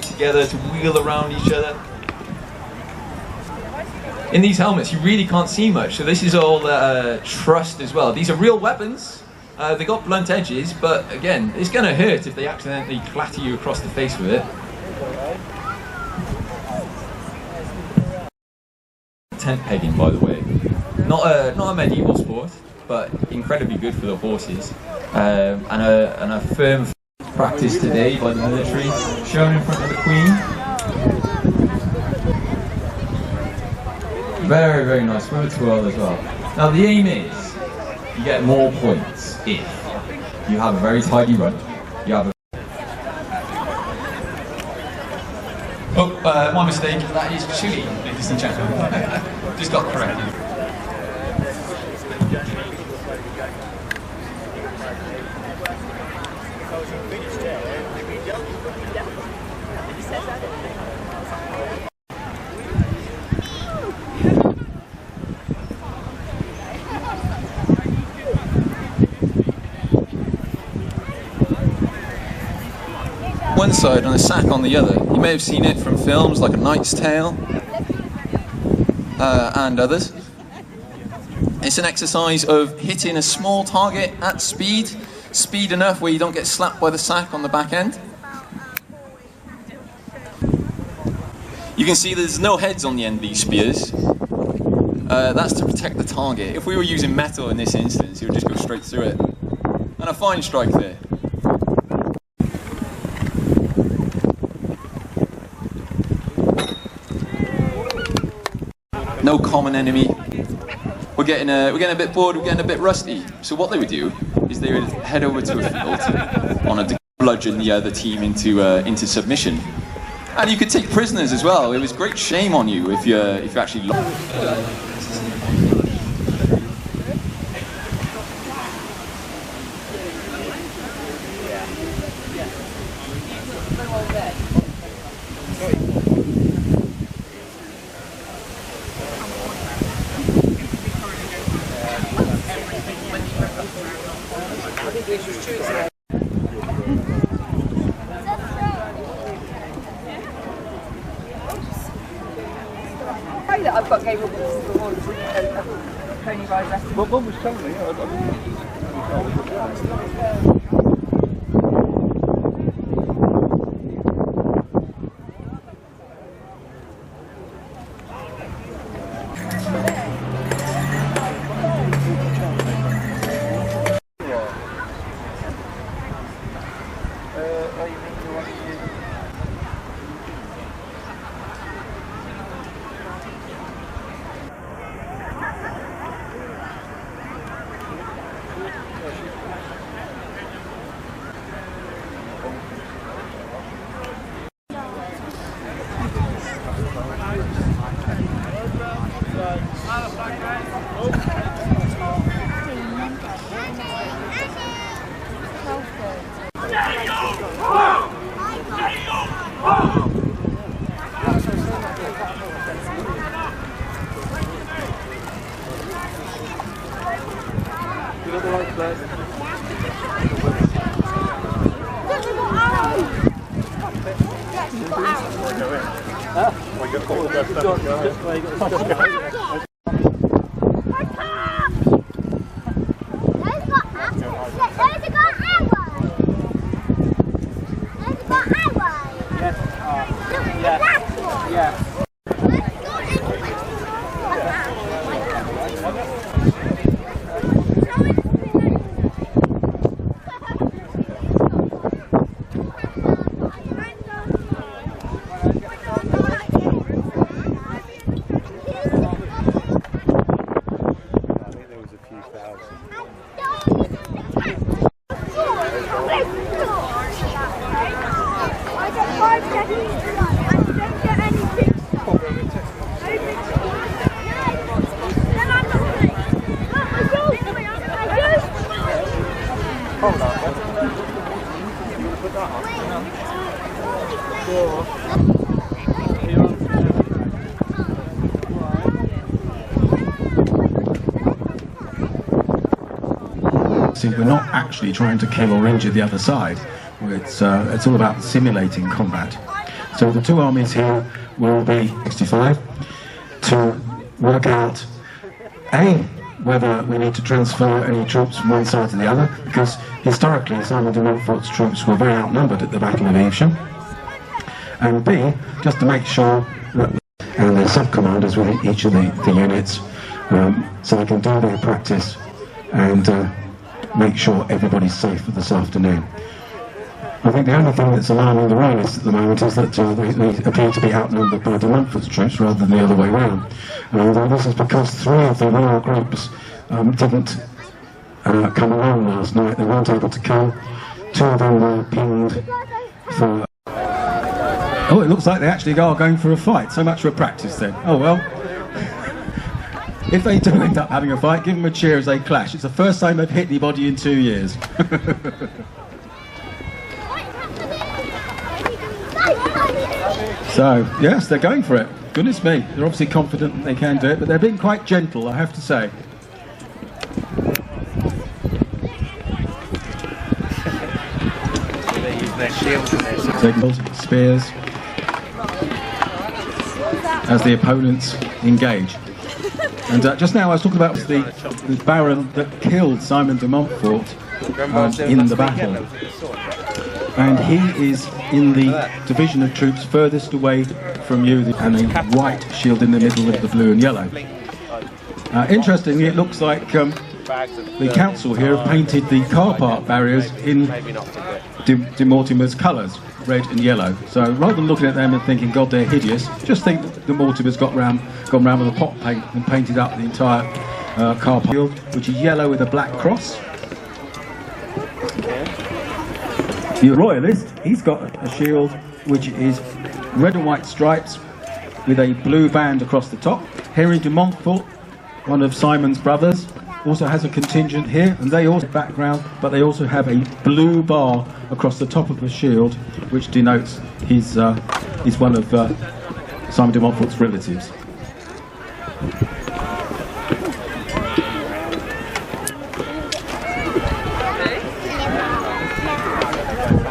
Together to wheel around each other. In these helmets you really can't see much, so this is all trust as well. These are real weapons, they got blunt edges, but again it's going to hurt if they accidentally clatter you across the face with it. Tent pegging, by the way, not a medieval sport, but incredibly good for the horses, and a firm practice today by the military, shown in front of the Queen. Very, very nice, with a twirl as well. Now the aim is, you get more points if you have a very tidy run. You have a... Oh, my mistake, that is chili, ladies and gentlemen. Just got corrected. One side and a sack on the other. You may have seen it from films like A Knight's Tale and others. It's an exercise of hitting a small target at speed enough where you don't get slapped by the sack on the back end. You can see there's no heads on the end of these spears. That's to protect the target. If we were using metal in this instance, it would just go straight through it. And a fine strike there. No common enemy. We're getting a bit bored, we're getting a bit rusty. So what they would do is they would head over to a field on a bludgeon the other team into submission. And you could take prisoners as well. It was great shame on you if you actually lost. I've got game rewards pony rider. Well, one was telling me. fighting. We're not actually trying to kill or injure the other side. It's all about simulating combat. So the two armies here will be 65 to work out whether we need to transfer any troops from one side to the other, because historically Simon de Montfort's troops were very outnumbered at the Battle of Evesham, and B, just to make sure that and their sub-commanders within each of the units, so they can do their practice and make sure everybody's safe for this afternoon. I think the only thing that's alarming the Royalists at the moment is that they appear to be outnumbered by de Montfort's troops rather than the other way round. This is because 3 of the royal groups didn't come along last night. They weren't able to come. 2 of them were pinged for... Oh, it looks like they actually are going for a fight. So much for a practice then. Oh well. If they do end up having a fight, give them a cheer as they clash. It's the first time they've hit anybody in 2 years. So, yes, they're going for it. Goodness me, they're obviously confident that they can do it, but they're being quite gentle, I have to say. They use their shields and their Spears as the opponents engage. And just now I was talking about the Baron that killed Simon de Montfort in the battle. And he is in the division of troops furthest away from you, and a white shield in the middle of the blue and yellow. Interestingly, it looks like the council here have painted the car park barriers in de Mortimer's colours, red and yellow. So rather than looking at them and thinking, God, they're hideous, just think that de Mortimer's gone round with a pot paint and painted up the entire car park shield, which is yellow with a black cross. The Royalist, he's got a shield which is red and white stripes with a blue band across the top. Henry de Montfort, one of Simon's brothers, also has a contingent here, and they also background, but they also have a blue bar across the top of the shield, which denotes he's one of Simon de Montfort's relatives.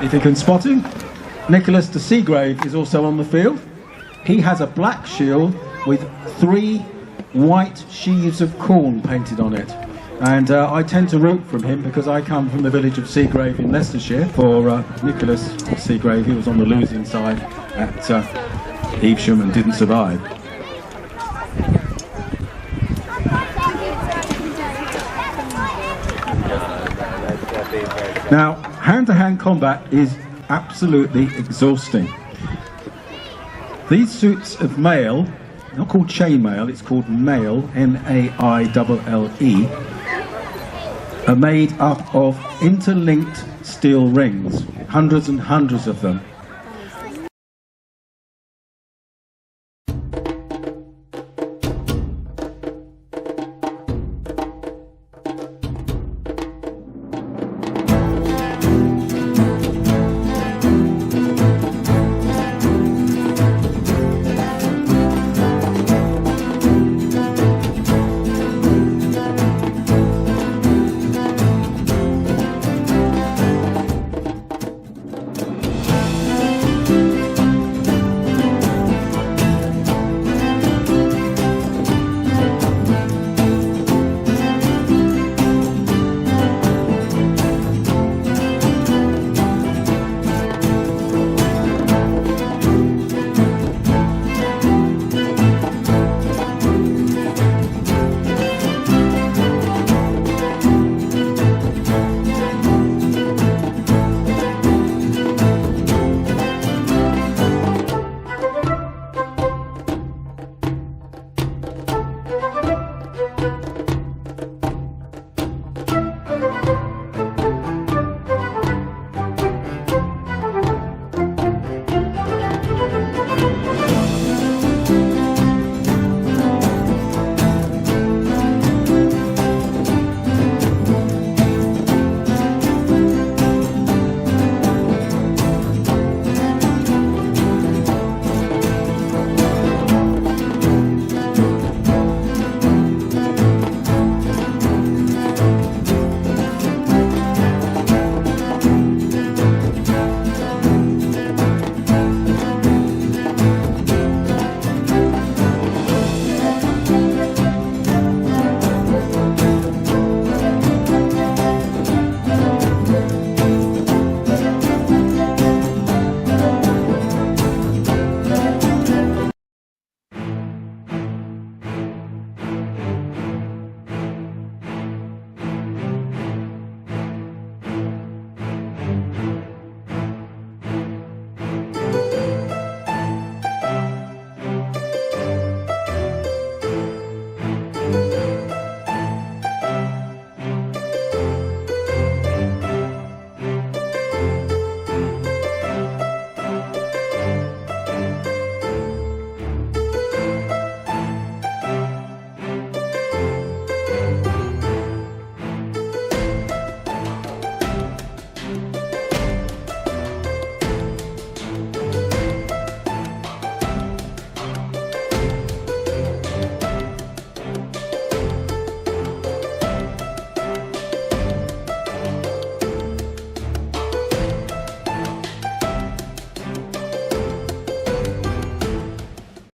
If you can spot him, Nicholas de Seagrave is also on the field. He has a black shield with 3 white sheaves of corn painted on it. And I tend to root from him because I come from the village of Seagrave in Leicestershire. For Nicholas de Seagrave, he was on the losing side at Evesham and didn't survive. Now, hand-to-hand combat is absolutely exhausting. These suits of mail, not called chainmail, it's called mail, M-A-I-L-L-E, are made up of interlinked steel rings, hundreds and hundreds of them.